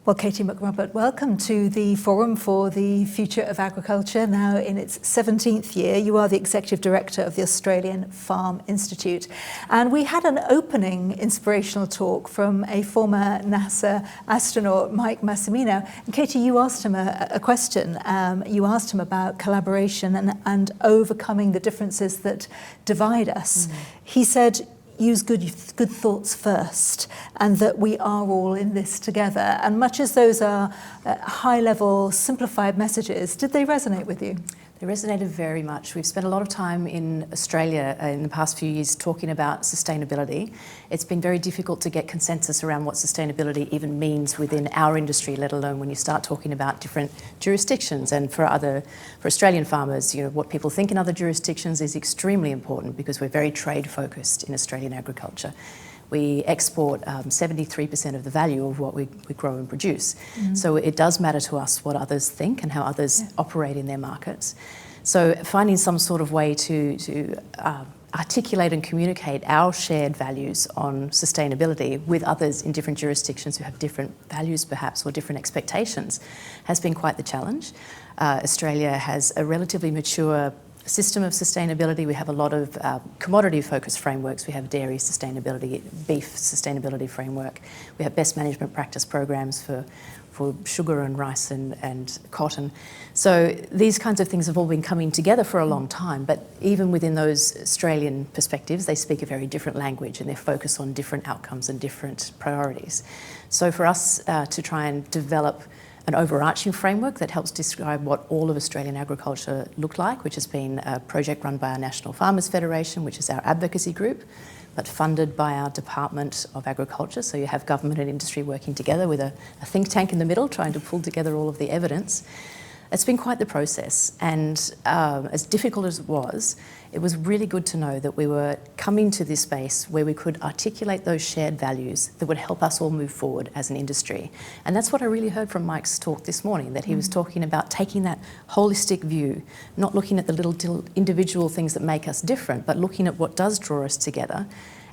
Well, Katie McRobert, welcome to the Forum for the Future of Agriculture, now in its 17th year. You are the Executive Director of the Australian Farm Institute. And we had an opening inspirational talk from a former NASA astronaut, Mike Massimino. And Katie, you asked him a question. You asked him about collaboration and overcoming the differences that divide us. He said, use good thoughts first, and that we are all in this together. And much as those are high-level, simplified messages, did they resonate with you? They resonated very much. We've spent a lot of time in Australia in the past few years talking about sustainability. It's been very difficult to get consensus around what sustainability even means within our industry, let alone when you start talking about different jurisdictions. And for Australian farmers, what people think in other jurisdictions is extremely important because we're very trade-focused in Australian agriculture. We export 73% of the value of what we grow and produce. So it does matter to us what others think and how others operate in their markets. So finding some sort of way to articulate and communicate our shared values on sustainability with others in different jurisdictions who have different values perhaps or different expectations has been quite the challenge. Australia has a relatively mature system of sustainability. We have a lot of commodity-focused frameworks. We have dairy sustainability, beef sustainability framework. We have best management practice programs for sugar and rice and cotton. So these kinds of things have all been coming together for a long time, but even within those Australian perspectives, they speak a very different language and they focus on different outcomes and different priorities. So for us to try and develop an overarching framework that helps describe what all of Australian agriculture looked like, which has been a project run by our National Farmers Federation, which is our advocacy group, but funded by our Department of Agriculture. So you have government and industry working together with a think tank in the middle, trying to pull together all of the evidence. It's been quite the process, and as difficult as it was really good to know that we were coming to this space where we could articulate those shared values that would help us all move forward as an industry. And that's what I really heard from Mike's talk this morning, that he was talking about taking that holistic view, not looking at the little individual things that make us different, but looking at what does draw us together.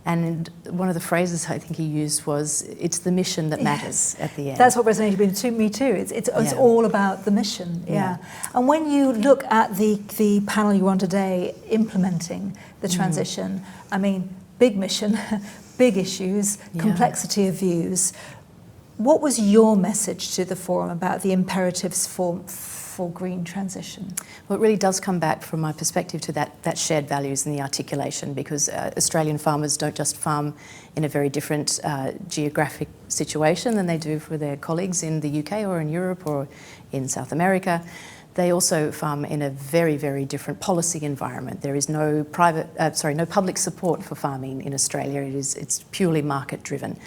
And one of the phrases I think he used was, it's the mission that matters at the end. That's what resonated with me too. It's all about the mission, And when you look at the panel you were on today, implementing the transition, I mean, big mission, big issues, complexity of views. What was your message to the forum about the imperatives for green transition? Well, it really does come back from my perspective to that shared values and the articulation, because Australian farmers don't just farm in a very different geographic situation than they do for their colleagues in the UK or in Europe or in South America. They also farm in a very, very different policy environment. There is no public support for farming in Australia. It's purely market driven.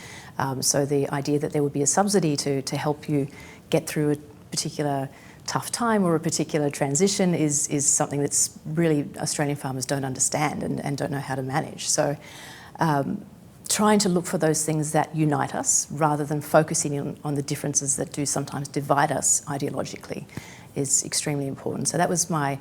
So the idea that there would be a subsidy to help you get through a particular tough time or a particular transition is something that's really Australian farmers don't understand and don't know how to manage. So trying to look for those things that unite us rather than focusing on the differences that do sometimes divide us ideologically is extremely important. So that was my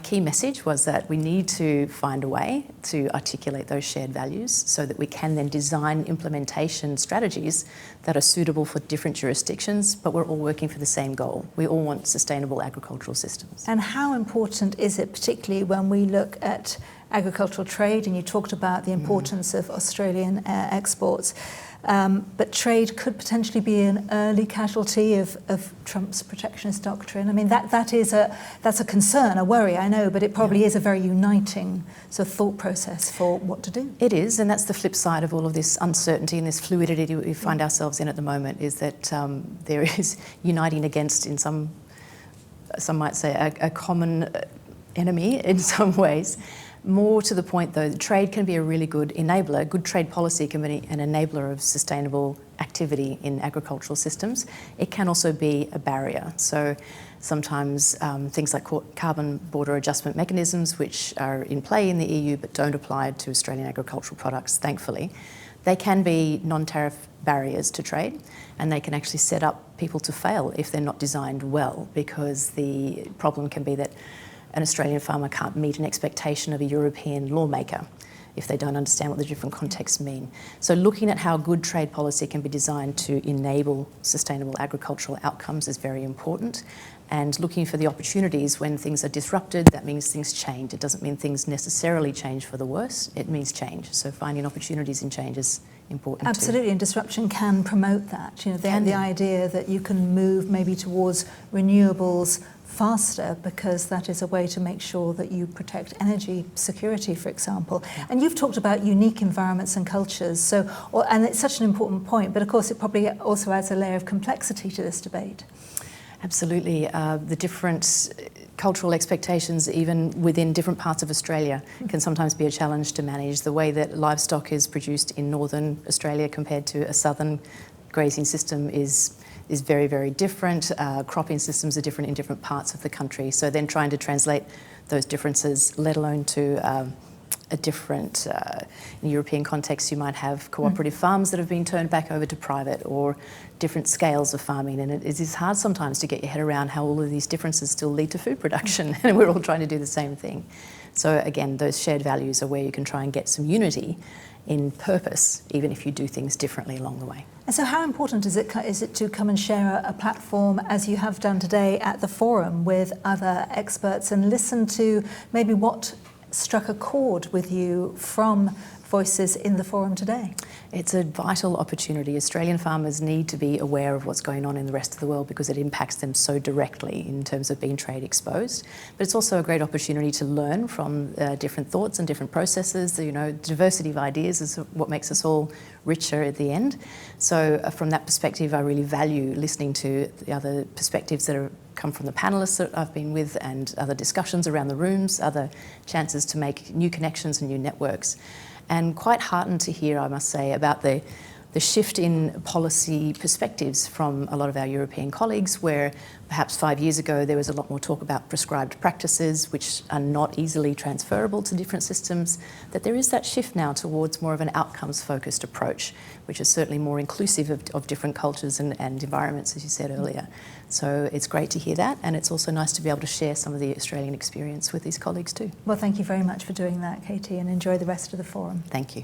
key message, was that we need to find a way to articulate those shared values so that we can then design implementation strategies that are suitable for different jurisdictions, but we're all working for the same goal. We all want sustainable agricultural systems. And how important is it, particularly when we look at agricultural trade, and you talked about the importance of Australian exports, but trade could potentially be an early casualty of Trump's protectionist doctrine. I mean, that's a concern, a worry, I know, but it probably is a very uniting sort of thought process for what to do. It is, and that's the flip side of all of this uncertainty and this fluidity we find ourselves in at the moment, is that there is uniting against, in some might say, a common enemy in some ways. More to the point, though, trade can be a really good enabler. Good trade policy can be an enabler of sustainable activity in agricultural systems. It can also be a barrier. So sometimes things like carbon border adjustment mechanisms, which are in play in the EU but don't apply to Australian agricultural products, thankfully, they can be non-tariff barriers to trade, and they can actually set up people to fail if they're not designed well, because the problem can be that an Australian farmer can't meet an expectation of a European lawmaker if they don't understand what the different contexts mean. So looking at how good trade policy can be designed to enable sustainable agricultural outcomes is very important. And looking for the opportunities when things are disrupted, that means things change. It doesn't mean things necessarily change for the worse, it means change. So finding opportunities in change is important too. Absolutely, and disruption can promote that. You know, the idea that you can move maybe towards renewables faster, because that is a way to make sure that you protect energy security, for example. Yeah. And you've talked about unique environments and cultures, and it's such an important point, but of course it probably also adds a layer of complexity to this debate. Absolutely. The different cultural expectations, even within different parts of Australia, can sometimes be a challenge to manage. The way that livestock is produced in northern Australia compared to a southern grazing system is very, very different. Cropping systems are different in different parts of the country. So then trying to translate those differences, let alone to a different, in European context, you might have cooperative farms that have been turned back over to private, or different scales of farming. And it is hard sometimes to get your head around how all of these differences still lead to food production, and we're all trying to do the same thing. So again, those shared values are where you can try and get some unity in purpose, even if you do things differently along the way. And so how important is it to come and share a platform, as you have done today at the forum, with other experts and listen to maybe what struck a chord with you from voices in the forum today? It's a vital opportunity. Australian farmers need to be aware of what's going on in the rest of the world, because it impacts them so directly in terms of being trade exposed. But it's also a great opportunity to learn from different thoughts and different processes. You know, diversity of ideas is what makes us all richer at the end. So from that perspective, I really value listening to the other perspectives that have come from the panellists that I've been with, and other discussions around the rooms, other chances to make new connections and new networks. And quite heartened to hear, I must say, about the shift in policy perspectives from a lot of our European colleagues, where perhaps 5 years ago there was a lot more talk about prescribed practices which are not easily transferable to different systems, that there is that shift now towards more of an outcomes-focused approach, which is certainly more inclusive of different cultures and environments, as you said earlier. So it's great to hear that, and it's also nice to be able to share some of the Australian experience with these colleagues too. Well, thank you very much for doing that, Katie, and enjoy the rest of the forum. Thank you.